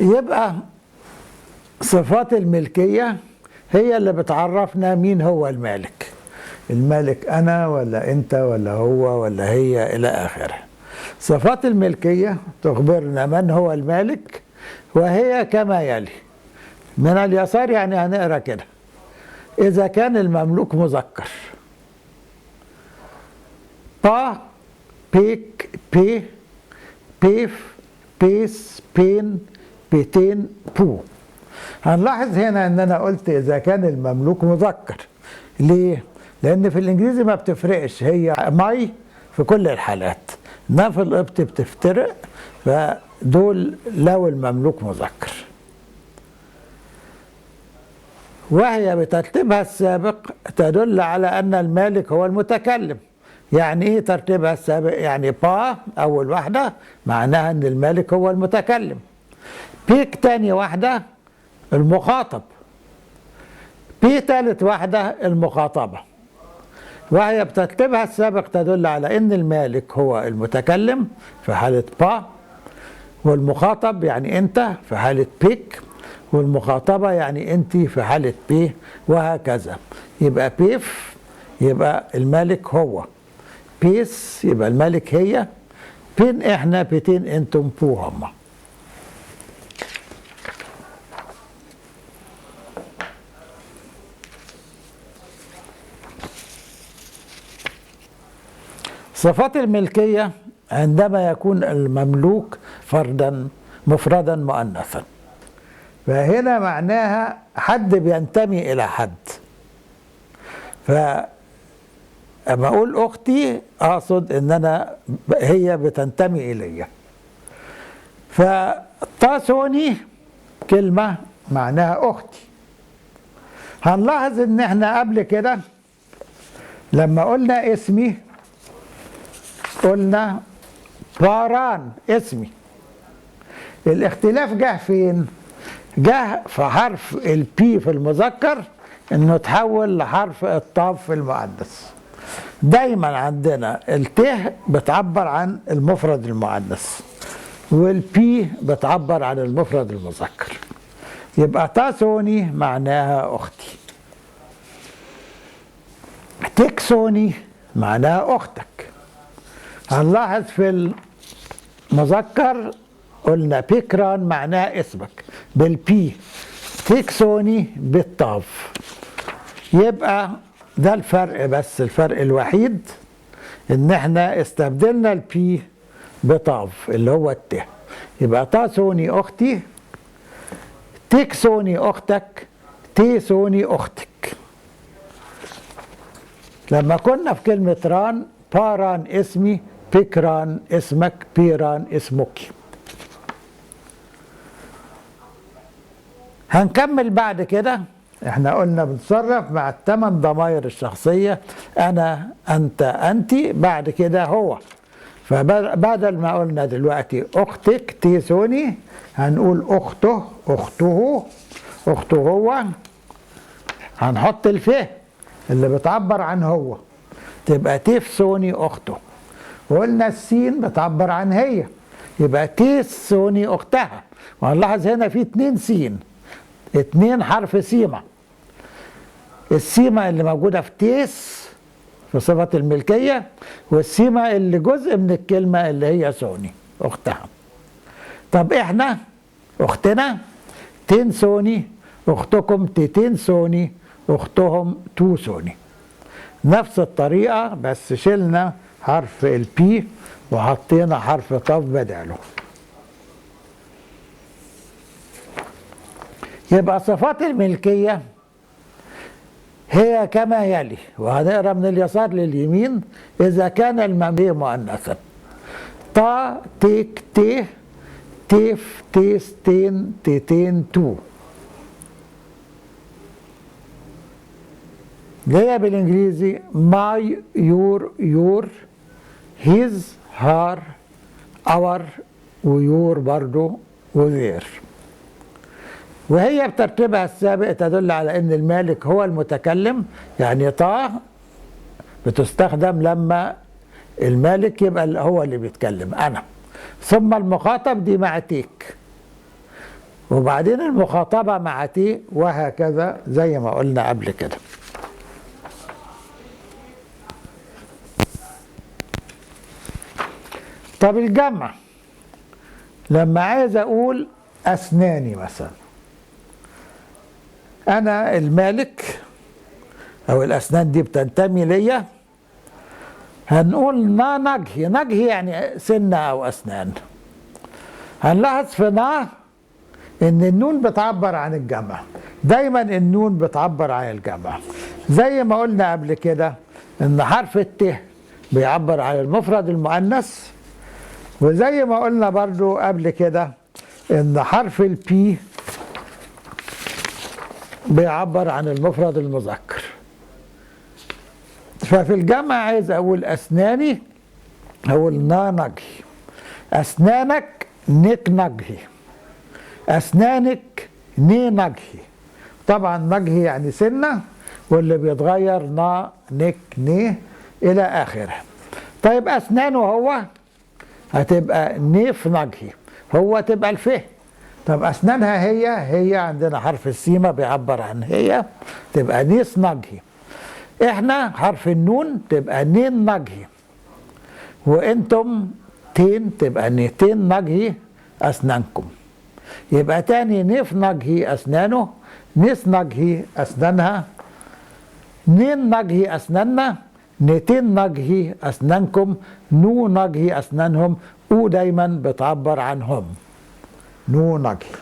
يبقى صفات الملكية هي اللي بتعرفنا مين هو المالك. المالك أنا ولا أنت ولا هو ولا هي إلى آخره. صفات الملكية تخبرنا من هو المالك، وهي كما يلي. من اليسار يعني هنقرأ كده: إذا كان المملوك مذكر: با، بيك، بي، بيف، بيس، بين، بيتين، بو. هنلاحظ هنا ان انا قلت اذا كان المملوك مذكر. ليه؟ لان في الانجليزي ما بتفرقش، هي ماي في كل الحالات، انما في القبط بتفترق، فدول لو المملوك مذكر. وهي بترتيبها السابق تدل على ان المالك هو المتكلم. يعني ايه ترتيبها السابق؟ يعني با اول واحده معناها ان المالك هو المتكلم. بيك تاني واحده المخاطب. بي تالت واحده المخاطبه. وهي بترتيبها السابق تدل على ان المالك هو المتكلم في حاله با، والمخاطب يعني انت في حاله بيك، والمخاطبه يعني انت في حاله بي، وهكذا. يبقى بيف يبقى المالك هو، بيس يبقى الملك هي، بين احنا، بيتين انتم، بو هما. صفات الملكية عندما يكون المملوك فردا مفردا مؤنثا، فهنا معناها حد بينتمي إلى حد. أما أقول أختي أقصد إن أنا هي بتنتمي إلي. فتاسوني كلمة معناها أختي. هنلاحظ إن إحنا قبل كده لما قلنا اسمي قلنا باران اسمي. الاختلاف جه فين؟ جه في حرف البي في المذكر إنه تحول لحرف الطاف في المؤنث. دايما عندنا الته بتعبر عن المفرد المؤنث، والبي بتعبر عن المفرد المذكر. يبقى تاسوني معناها اختي، تكسوني معناها اختك. هنلاحظ في المذكر قلنا بيكران معناها اسمك بالبي، تكسوني بالطاف. يبقى ده الفرق، بس الفرق الوحيد ان احنا استبدلنا البي بطاف اللي هو الت. يبقى تاسوني اختي، تكسوني اختك، تيسوني اختك. لما كنا في كلمة ران، باران اسمي، بيكران اسمك، بيران اسمك. هنكمل بعد كده. احنا قلنا بنتصرف مع الثمان ضمائر الشخصية: أنا، أنت، أنت، بعد كده هو. فبدل ما قلنا دلوقتي أختك تيسوني هنقول أخته، أخته، أخته هو. هنحط الفه اللي بتعبر عن هو، تبقى تيفسوني أخته. وقلنا السين بتعبر عن هي، يبقى تيسوني أختها. وهنلاحظ هنا في 2 سين، 2 حرف سيمة. السيمة اللي موجودة في تيس في صفة الملكية، والسيمة اللي جزء من الكلمة اللي هي سوني أختها. طب إحنا أختنا تنسوني، أختكم تتنسوني، أختهم توسوني. نفس الطريقة بس شلنا حرف البي وحطينا حرف طاف بداله. يبقى صفات الملكية هي كما يلي، وهنقرا من اليسار لليمين. إذا كان المملوك مؤنثا: طا، تيك، تيه، تيف، تيس، تين، تيتين، تو. اللي هي بالإنجليزي ماي، يور، يور، هيز، هار، اور، ويور برضو، وذير. وهي بترتيبها السابق تدل على ان المالك هو المتكلم. يعني طا بتستخدم لما المالك يبقى هو اللي بيتكلم، انا. ثم المخاطب دي مع تيك. وبعدين المخاطبة مع تي، وهكذا زي ما قلنا قبل كده. طب الجمع لما عايز اقول اسناني مثلا، انا المالك او الاسنان دي بتنتمي ليا، هنقول نا نجهي. نجهي يعني سنة او اسنان. هنلاحظ في نا ان النون بتعبر عن الجمع، دايما النون بتعبر عن الجمع. زي ما قلنا قبل كده ان حرف الت بيعبر عن المفرد المؤنث، وزي ما قلنا برضو قبل كده ان حرف البي بيعبر عن المفرد المذكر. ففي الجمع عايز اقول اسناني، اقول نا نجهي. اسنانك نك نجهي. اسنانك ني نجهي. طبعا نجهي يعني سنة، واللي بيتغير نا نك ني الى اخره. طيب اسنانه هو هتبقى نيف نجهي، هو تبقى الفه. طب اسنانها هي عندنا حرف السيمة بيعبر عن هي، تبقى نيس نجهي. احنا حرف النون تبقى نين نجهي، وانتم تين تبقى نيتين نجهي اسنانكم. يبقى تاني نيف نجهي اسنانه، نيس نجهي اسنانها، نين نجهي اسناننا، نيتين نجهي اسنانكم، نو نجهي اسنانهم. او دايما بتعبر عنهم، نو نجهي.